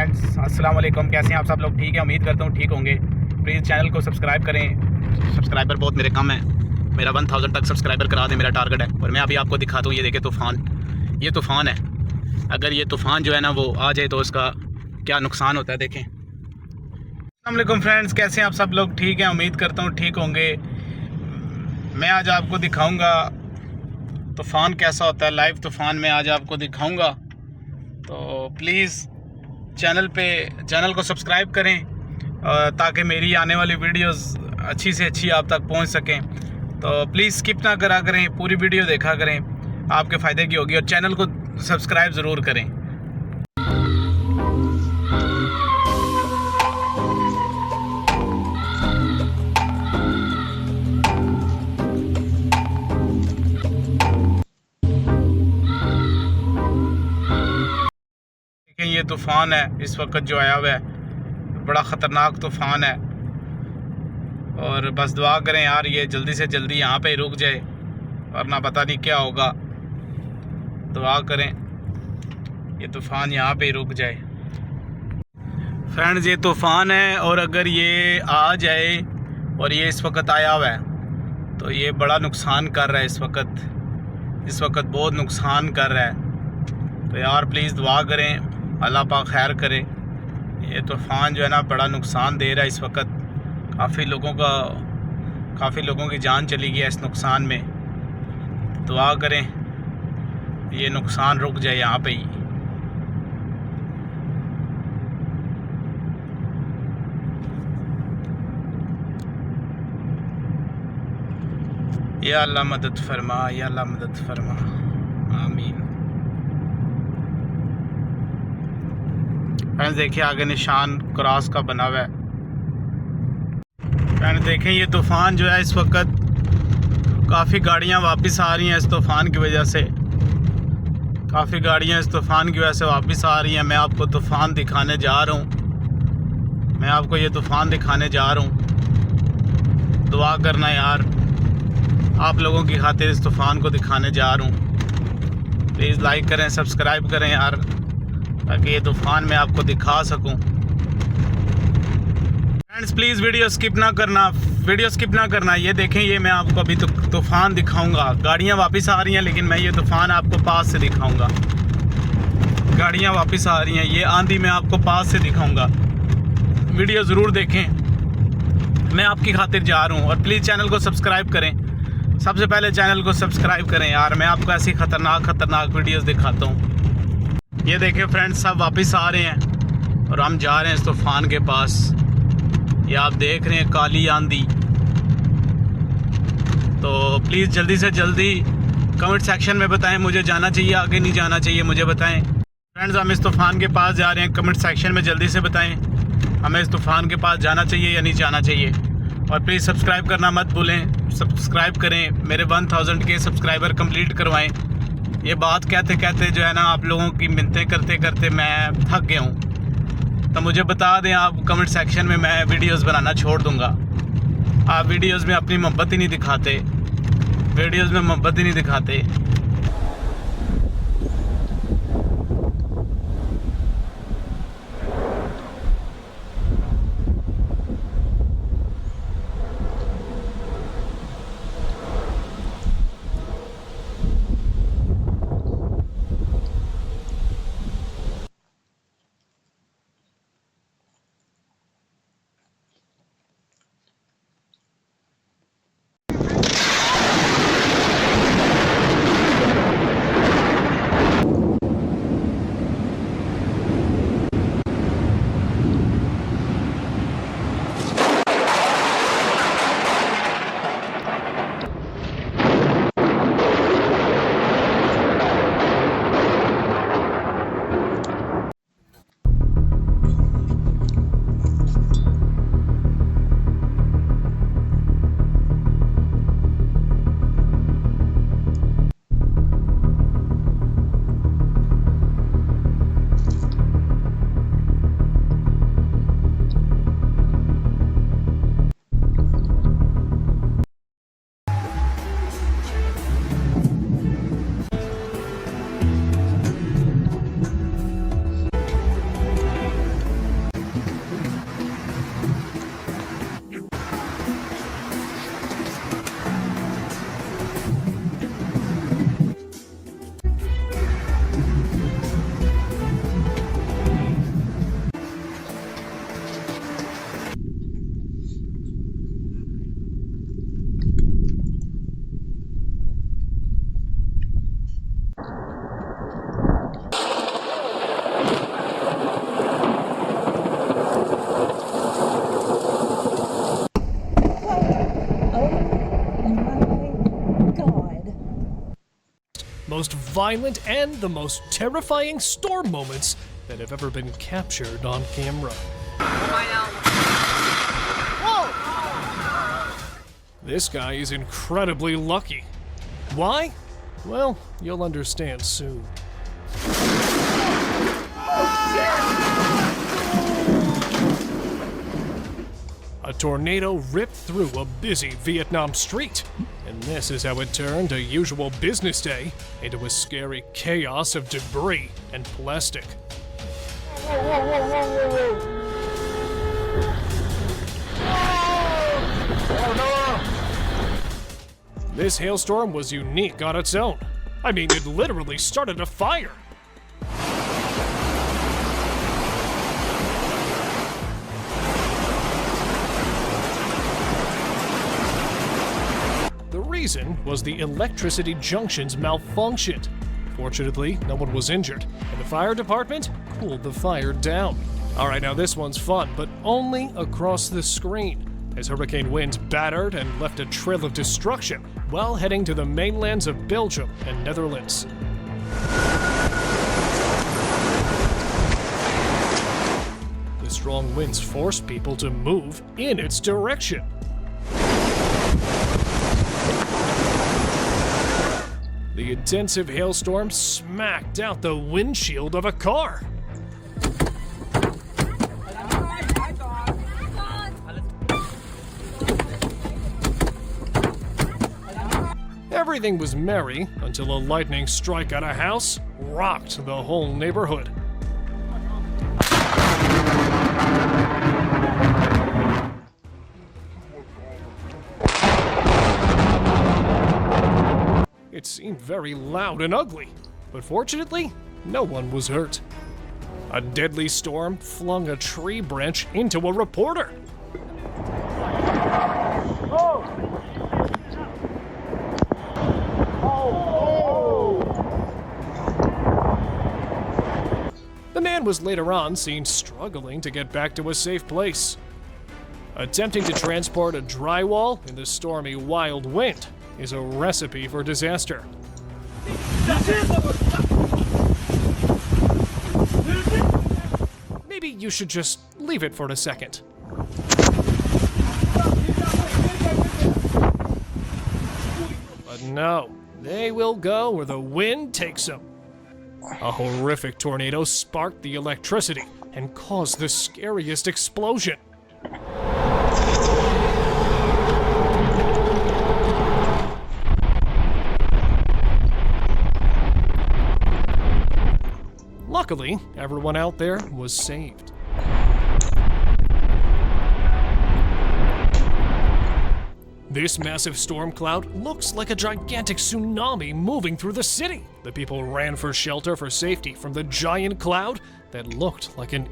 Friends, अस्सलाम वालेकुम। कैसे हैं आप सब लोग? ठीक है, उम्मीद करता हूँ ठीक होंगे। प्लीज़ चैनल को सब्सक्राइब करें। सब्सक्राइबर बहुत मेरे कम है, मेरा 1000 तक सब्सक्राइबर करा दें, मेरा टारगेट है। और मैं अभी आपको दिखाता हूँ, ये देखें तूफ़ान, ये तूफ़ान है। अगर ये तूफ़ान जो है ना वो आ जाए तो उसका क्या नुकसान होता है, देखें। अस्सलाम वालेकुम फ्रेंड्स, कैसे हैं आप सब लोग? ठीक है, उम्मीद करता हूँ ठीक होंगे। मैं आज आपको दिखाऊँगा तूफ़ान कैसा होता है, लाइव तूफ़ान में आज आपको दिखाऊँगा। तो प्लीज़ चैनल को सब्सक्राइब करें ताकि मेरी आने वाली वीडियोस अच्छी से अच्छी आप तक पहुंच सकें। तो प्लीज़ स्किप ना करा करें, पूरी वीडियो देखा करें, आपके फ़ायदे की होगी। और चैनल को सब्सक्राइब ज़रूर करें। ये तूफ़ान है इस वक्त जो आया हुआ है, बड़ा ख़तरनाक तूफ़ान है। और बस दुआ करें यार ये जल्दी से जल्दी यहाँ पे रुक जाए, वरना पता नहीं क्या होगा। दुआ करें ये तूफ़ान यहाँ पे रुक जाए। फ्रेंड्स, ये तूफ़ान है और अगर ये आ जाए और ये इस वक्त आया हुआ है तो ये बड़ा नुकसान कर रहा है। इस वक्त बहुत नुकसान कर रहा है। तो यार प्लीज़ दुआ करें, अल्लाह पाक खैर करे। ये तूफ़ान जो है ना बड़ा नुकसान दे रहा है इस वक्त। काफ़ी लोगों की जान चली गई है इस नुकसान में। दुआ करें ये नुकसान रुक जाए यहाँ पे ही। या अल्लाह मदद फरमा, या अल्लाह मदद फरमा, आमीन। फ्रेंड्स देखिए आगे निशान क्रॉस का बना हुआ है। फ्रेंड्स देखें ये तूफ़ान जो है इस वक्त काफ़ी गाड़ियाँ वापस आ रही हैं इस तूफ़ान की वजह से। काफ़ी गाड़ियाँ इस तूफ़ान की वजह से वापस आ रही हैं। मैं आपको तूफ़ान दिखाने जा रहा हूँ, मैं आपको ये तूफ़ान दिखाने जा रहा हूँ। दुआ करना यार, आप लोगों की खातिर इस तूफ़ान को दिखाने जा रहा हूँ। प्लीज़ लाइक करें, सब्सक्राइब करें यार, ताकि ये तूफ़ान मैं आपको दिखा सकूं। फ्रेंड्स प्लीज़ वीडियो स्किप ना करना। ये देखें, ये मैं आपको अभी तूफ़ान दिखाऊंगा। गाड़ियाँ वापस आ रही हैं लेकिन मैं ये तूफ़ान आपको पास से दिखाऊंगा। गाड़ियाँ वापस आ रही हैं, ये आंधी मैं आपको पास से दिखाऊंगा। वीडियो ज़रूर देखें, मैं आपकी खातिर जा रहा हूँ। और प्लीज़ चैनल को सब्सक्राइब करें, सबसे पहले चैनल को सब्सक्राइब करें यार। मैं आपको ऐसी ख़तरनाक वीडियोज़ दिखाता हूँ। ये देखें फ्रेंड्स, सब वापस आ रहे हैं और हम जा रहे हैं इस तूफ़ान के पास। ये आप देख रहे हैं काली आंधी। तो प्लीज़ जल्दी से जल्दी कमेंट सेक्शन में बताएं, मुझे जाना चाहिए आगे नहीं जाना चाहिए, मुझे बताएं। फ्रेंड्स हम इस तूफ़ान के पास जा रहे हैं, कमेंट सेक्शन में जल्दी से बताएं हमें इस तूफ़ान के पास जाना चाहिए या नहीं जाना चाहिए। और प्लीज़ सब्सक्राइब करना मत भूलें, सब्सक्राइब करें, मेरे 1000 के सब्सक्राइबर कंप्लीट करवाएँ। ये बात कहते कहते जो है ना आप लोगों की मिन्नतें करते करते मैं थक गया हूँ। तो मुझे बता दें आप कमेंट सेक्शन में, मैं वीडियोस बनाना छोड़ दूँगा। आप वीडियोस में अपनी मोहब्बत ही नहीं दिखाते, violent and the most terrifying storm moments that have ever been captured on camera. This guy is incredibly lucky. Why? Well, you'll understand soon. A tornado ripped through a busy Vietnam street, and this is how it turned a usual business day into a scary chaos of debris and plastic. This hailstorm was unique on its own. I mean, it literally started a fire. The reason was the electricity junctions malfunctioned. Fortunately, no one was injured, and the fire department cooled the fire down. Alright, now this one's fun, but only across the screen, as hurricane winds battered and left a trail of destruction while heading to the mainlands of Belgium and Netherlands. The strong winds forced people to move in its direction. The intensive hailstorm smacked out the windshield of a car. Everything was merry until a lightning strike at a house rocked the whole neighborhood. It seemed very loud and ugly, but fortunately, no one was hurt. A deadly storm flung a tree branch into a reporter. The man was later on seen struggling to get back to a safe place. Attempting to transport a drywall in the stormy wild wind is a recipe for disaster. Maybe you should just leave it for a second. But no, they will go where the wind takes them. A horrific tornado sparked the electricity and caused the scariest explosion. Luckily, everyone out there was saved. This massive storm cloud looks like a gigantic tsunami moving through the city. The people ran for shelter for safety from the giant cloud that looked like an